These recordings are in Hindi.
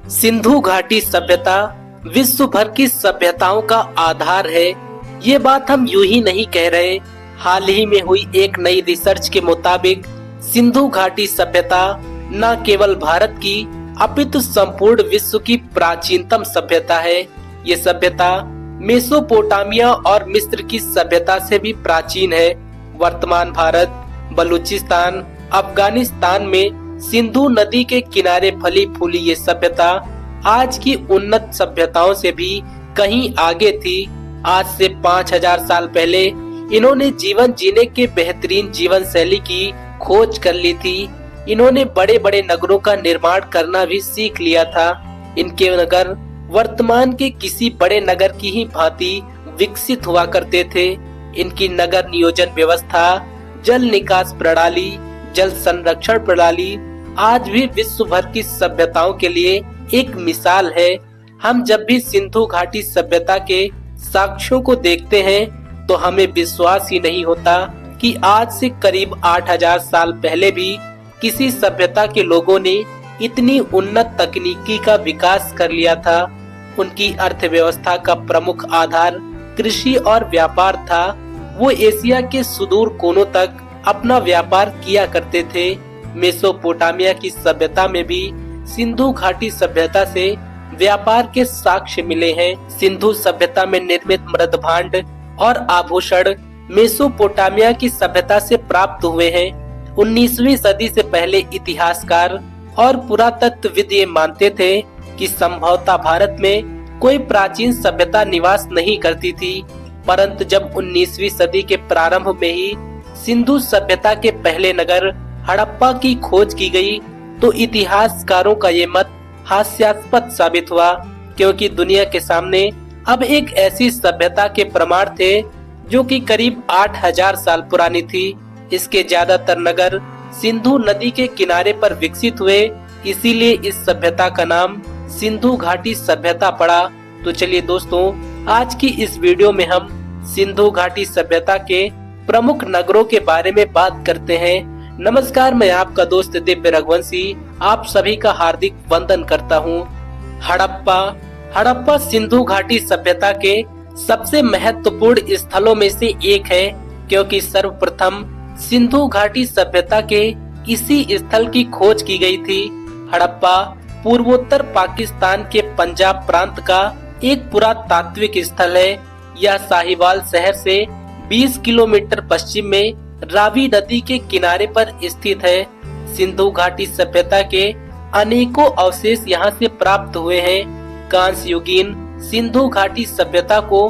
सिंधु घाटी सभ्यता विश्व भर की सभ्यताओं का आधार है। ये बात हम यूं ही नहीं कह रहे। हाल ही में हुई एक नई रिसर्च के मुताबिक सिंधु घाटी सभ्यता न केवल भारत की अपितु संपूर्ण विश्व की प्राचीनतम सभ्यता है। ये सभ्यता मेसोपोटामिया और मिस्र की सभ्यता से भी प्राचीन है। वर्तमान भारत, बलूचिस्तान, अफगानिस्तान में सिंधु नदी के किनारे फली फूली ये सभ्यता आज की उन्नत सभ्यताओं से भी कहीं आगे थी। आज से 5000 साल पहले इन्होंने जीवन जीने के बेहतरीन जीवन शैली की खोज कर ली थी। इन्होंने बड़े बड़े नगरों का निर्माण करना भी सीख लिया था। इनके नगर वर्तमान के किसी बड़े नगर की ही भांति विकसित हुआ करते थे। इनकी नगर नियोजन व्यवस्था, जल निकास प्रणाली, जल संरक्षण प्रणाली आज भी विश्व भर की सभ्यताओं के लिए एक मिसाल है। हम जब भी सिंधु घाटी सभ्यता के साक्ष्यों को देखते हैं तो हमें विश्वास ही नहीं होता कि आज से करीब 8000 साल पहले भी किसी सभ्यता के लोगों ने इतनी उन्नत तकनीकी का विकास कर लिया था। उनकी अर्थव्यवस्था का प्रमुख आधार कृषि और व्यापार था। वो एशिया के सुदूर कोनों तक अपना व्यापार किया करते थे। मेसोपोटामिया की सभ्यता में भी सिंधु घाटी सभ्यता से व्यापार के साक्ष्य मिले हैं। सिंधु सभ्यता में निर्मित मृद भांड और आभूषण मेसोपोटामिया की सभ्यता से प्राप्त हुए हैं। 19वीं सदी से पहले इतिहासकार और पुरातत्वविद ये मानते थे कि संभवतः भारत में कोई प्राचीन सभ्यता निवास नहीं करती थी, परंतु जब 19वीं सदी के प्रारंभ में ही सिंधु सभ्यता के पहले नगर हड़प्पा की खोज की गई तो इतिहासकारों का ये मत हास्यास्पद साबित हुआ, क्योंकि दुनिया के सामने अब एक ऐसी सभ्यता के प्रमाण थे जो कि करीब 8000 साल पुरानी थी। इसके ज्यादातर नगर सिंधु नदी के किनारे पर विकसित हुए, इसीलिए इस सभ्यता का नाम सिंधु घाटी सभ्यता पड़ा। तो चलिए दोस्तों, आज की इस वीडियो में हम सिंधु घाटी सभ्यता के प्रमुख नगरों के बारे में बात करते हैं। नमस्कार, मैं आपका दोस्त दिव्य रघुवंशी आप सभी का हार्दिक वंदन करता हूँ। हड़प्पा सिंधु घाटी सभ्यता के सबसे महत्वपूर्ण स्थलों में से एक है, क्योंकि सर्वप्रथम सिंधु घाटी सभ्यता के इसी स्थल की खोज की गई थी। हड़प्पा पूर्वोत्तर पाकिस्तान के पंजाब प्रांत का एक पुरातात्विक स्थल है। यह साहिवाल शहर से 20 किलोमीटर पश्चिम में रावी नदी के किनारे पर स्थित है। सिंधु घाटी सभ्यता के अनेकों अवशेष यहाँ से प्राप्त हुए हैं। कांस्य युगीन सिंधु घाटी सभ्यता को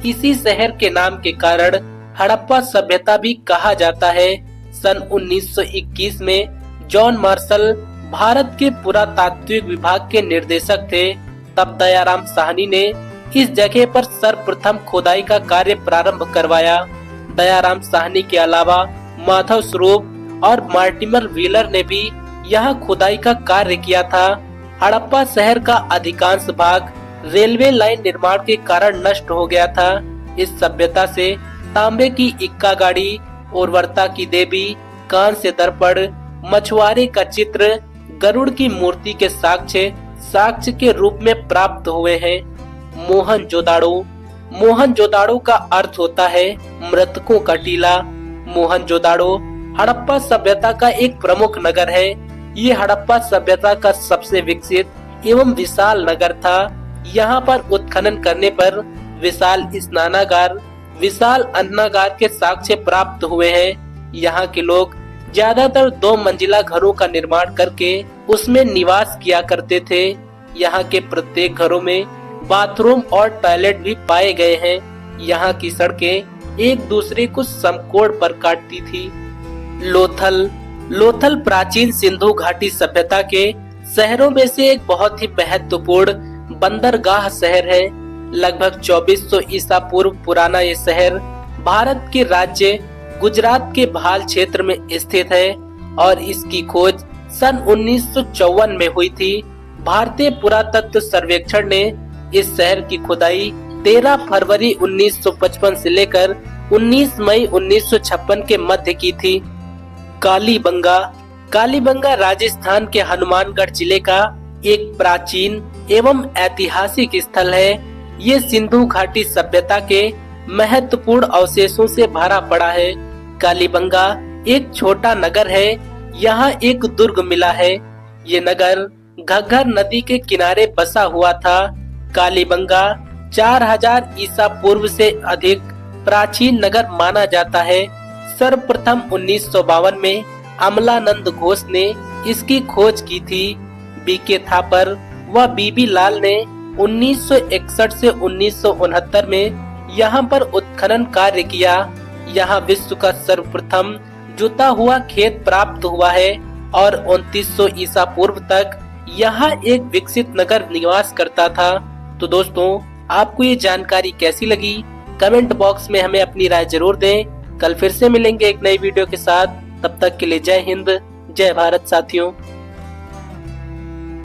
इसी शहर के नाम के कारण हड़प्पा सभ्यता भी कहा जाता है। सन 1921 में जॉन मार्शल भारत के पुरातात्विक विभाग के निर्देशक थे। तब दयाराम साहनी ने इस जगह पर सर्वप्रथम खोदाई का कार्य प्रारंभ करवाया। दयाराम साहनी के अलावा माधव स्वरूप और मार्टिमर व्हीलर ने भी यहाँ खुदाई का कार्य किया था। हड़प्पा शहर का अधिकांश भाग रेलवे लाइन निर्माण के कारण नष्ट हो गया था। इस सभ्यता से तांबे की इक्का गाड़ी, उर्वरता की देवी, कांस्य दर्पण, मछुआरे का चित्र, गरुड़ की मूर्ति के साक्ष्य के रूप में प्राप्त हुए हैं। मोहनजोदाड़ो का अर्थ होता है मृतकों का टीला। मोहनजोदाड़ो हड़प्पा सभ्यता का एक प्रमुख नगर है। ये हड़प्पा सभ्यता का सबसे विकसित एवं विशाल नगर था। यहाँ पर उत्खनन करने पर विशाल स्नानागार, विशाल अन्नागार के साक्ष्य प्राप्त हुए हैं। यहाँ के लोग ज्यादातर 2 मंजिला घरों का निर्माण करके उसमें निवास किया करते थे। यहाँ के प्रत्येक घरों में बाथरूम और टॉयलेट भी पाए गए हैं। यहाँ की सड़कें एक दूसरे को समकोण पर काटती थी। लोथल प्राचीन सिंधु घाटी सभ्यता के शहरों में से एक बहुत ही महत्वपूर्ण बंदरगाह शहर है। लगभग 2400 ईसा पूर्व पुराना ये शहर भारत के राज्य गुजरात के भाल क्षेत्र में स्थित है और इसकी खोज सन 1954 में हुई थी। भारतीय पुरातत्व सर्वेक्षण ने इस शहर की खुदाई 13 फरवरी 1955 से लेकर 19 मई 1956 के मध्य की थी। कालीबंगा राजस्थान के हनुमानगढ़ जिले का एक प्राचीन एवं ऐतिहासिक स्थल है। ये सिंधु घाटी सभ्यता के महत्वपूर्ण अवशेषों से भरा पड़ा है। कालीबंगा एक छोटा नगर है। यहाँ एक दुर्ग मिला है। ये नगर घग्गर नदी के किनारे बसा हुआ था। कालीबंगा 4000 ईसा पूर्व से अधिक प्राचीन नगर माना जाता है। सर्वप्रथम 1952 में अमलानंद घोष ने इसकी खोज की थी। बीके थापर व बीबी लाल ने 1961 से 1969 में यहाँ पर उत्खनन कार्य किया। यहाँ विश्व का सर्वप्रथम जुता हुआ खेत प्राप्त हुआ है और 2900 ईसा पूर्व तक यहाँ एक विकसित नगर निवास करता था। तो दोस्तों, आपको ये जानकारी कैसी लगी? कमेंट बॉक्स में हमें अपनी राय जरूर दें। कल फिर से मिलेंगे एक नई वीडियो के साथ। तब तक के लिए जय हिंद, जय भारत साथियों।